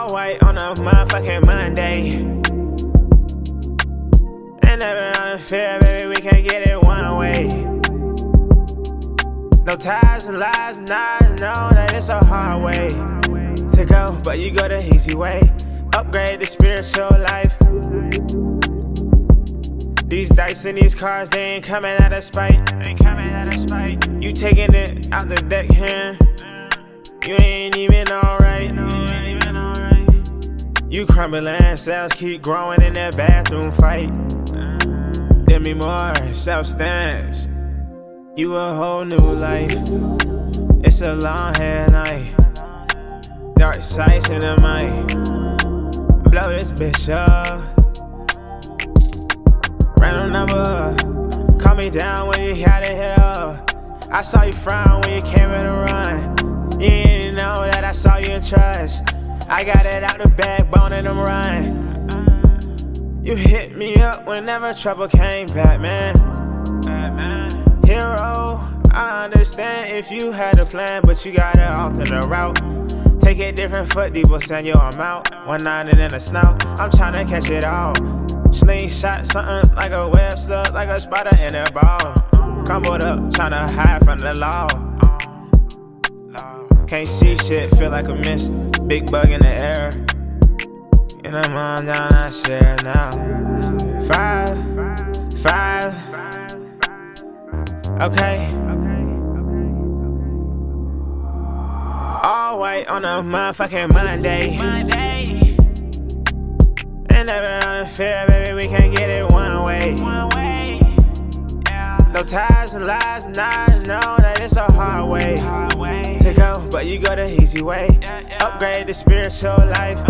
All white on a motherfucking Monday. And never unfair, baby, we can't get it one way. No ties and lies, and I know that it's a hard way to go, but you go the easy way. Upgrade the spiritual life. These dice and these cards, they ain't coming out of spite. You taking it out the deck hand. You ain't even alright. You crumbling, cells keep growing in that bathroom fight. Give me more substance. You a whole new life. It's a long hair night. Dark sights in the mic. Blow this bitch up. Random number. Call me down when you had to hit up. I saw you frown when you came in to run. You didn't know that I saw you in trust. I got it out the backbone and I'm run. You hit me up whenever trouble came, Batman. Hero, I understand if you had a plan, but you gotta alter the route. Take it different foot, Debo send yo, I'm out. 190 in the snow, I'm tryna catch it all. Slingshot something like a web stuck, like a spider in a ball. Crumbled up, tryna hide from the law. Can't see shit, feel like a mist. Big bug in the air. And I'm on down, I share now. 5. Okay. All white on a motherfucking Monday. And never unfair, baby, we can't get it one way. No ties and lies, and I know that it's a hard way to go, but you go the easy way. Upgrade the spiritual life.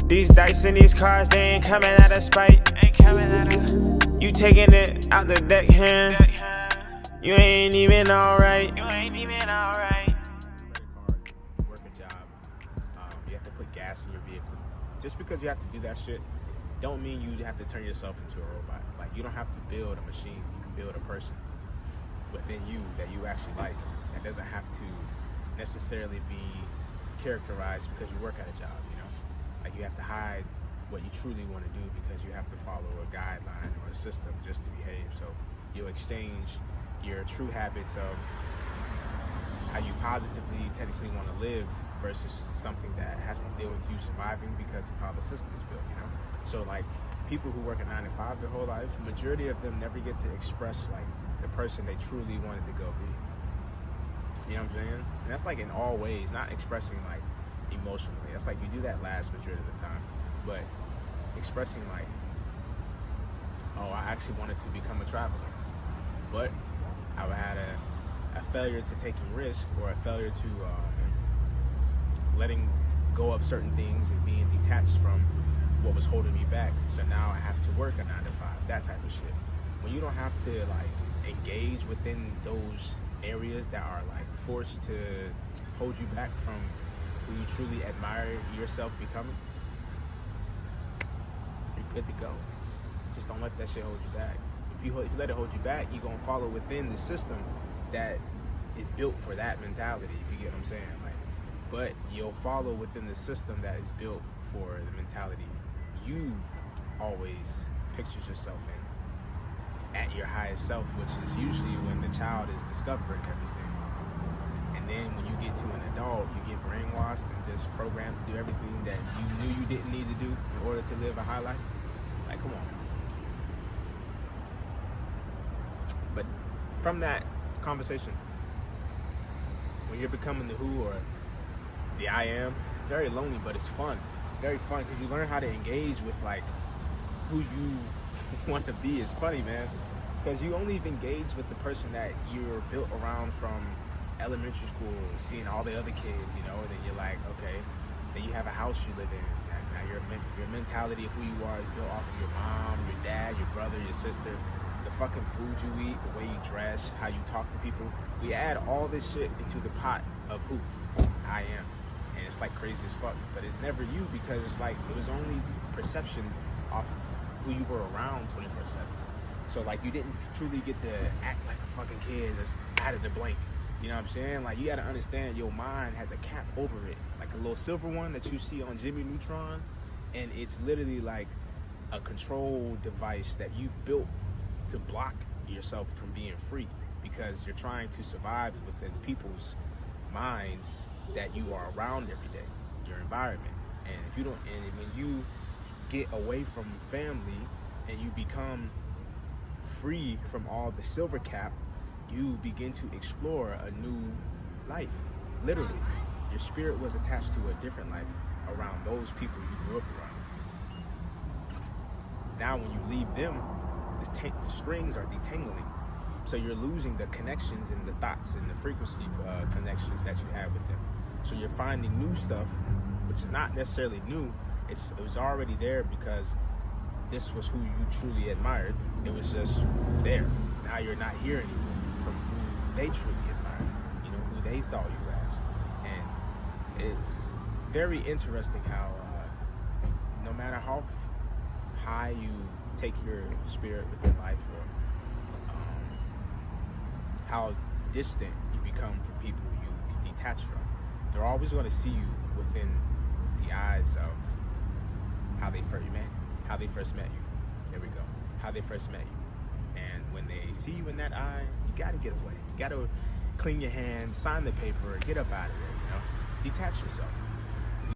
These dice and these cards, they ain't coming out of spite. You taking it out the deck hand. You ain't even alright. Work a job. You have to put gas in your vehicle. Just because you have to do that shit, don't mean you have to turn yourself into a robot. Like, you don't have to build a machine. You can build a person within you that you actually like. That doesn't have to necessarily be characterized because you work at a job, you know? Like, you have to hide what you truly want to do because you have to follow a guideline or a system just to behave. So you'll exchange your true habits of how you positively technically want to live versus something that has to deal with you surviving because of how the system's built, you know? So like, people who work a 9 to 5 their whole life, majority of them never get to express like the person they truly wanted to go be. You know what I'm saying? And that's like in all ways, not expressing like emotionally. That's like you do that last majority of the time. But expressing like, oh, I actually wanted to become a traveler. But I had a failure to taking risk, or a failure to letting go of certain things and being detached from what was holding me back. So now I have to work a 9 to 5, that type of shit. When you don't have to like engage within those areas that are like forced to hold you back from who you truly admire yourself becoming, you're good to go. Just don't let that shit hold you back. If you let it hold you back, you're gonna follow within the system that is built for that mentality, if you get what I'm saying. Like, but you'll follow within the system that is built for the mentality you always pictures yourself in at your highest self, which is usually when the child is discovering everything. And then when you get to an adult, you get brainwashed and just programmed to do everything that you knew you didn't need to do in order to live a high life. Like, come on. But from that conversation, when you're becoming the who or the I am, it's very lonely, but it's fun. It's very fun because you learn how to engage with like who you want to be. It's funny, man, because you only engage with the person that you're built around from elementary school, seeing all the other kids, you know. Then you're like, okay, then you have a house you live in. Now your mentality of who you are is built off of your mom, your dad, your brother, your sister, the fucking food you eat, the way you dress, how you talk to people. We add all this shit into the pot of who I am. And it's like crazy as fuck, but it's never you, because it's like it was only perception off of who you were around 24/7. So like you didn't truly get to act like a fucking kid that's out of the blank. You know what I'm saying? Like, you gotta understand your mind has a cap over it, like a little silver one that you see on Jimmy Neutron, and it's literally like a control device that you've built to block yourself from being free, because you're trying to survive within people's minds that you are around every day, your environment. And if you don't, and when you get away from family and you become free from all the silver cap, you begin to explore a new life. Literally, your spirit was attached to a different life around those people you grew up around. Now when you leave them, the strings are detangling. So you're losing the connections and the thoughts and the frequency connections that you have with them. So you're finding new stuff, which is not necessarily new. It was already there because this was who you truly admired. It was just there. Now you're not here anymore from who they truly admired, you know, who they saw you as. And it's very interesting how no matter how high you take your spirit within life, or how distant you become from people you've detached from, they're always going to see you within the eyes of how they first met you. There we go. How they first met you. And when they see you in that eye, you got to get away. You got to clean your hands, sign the paper, get up out of there, you know? Detach yourself.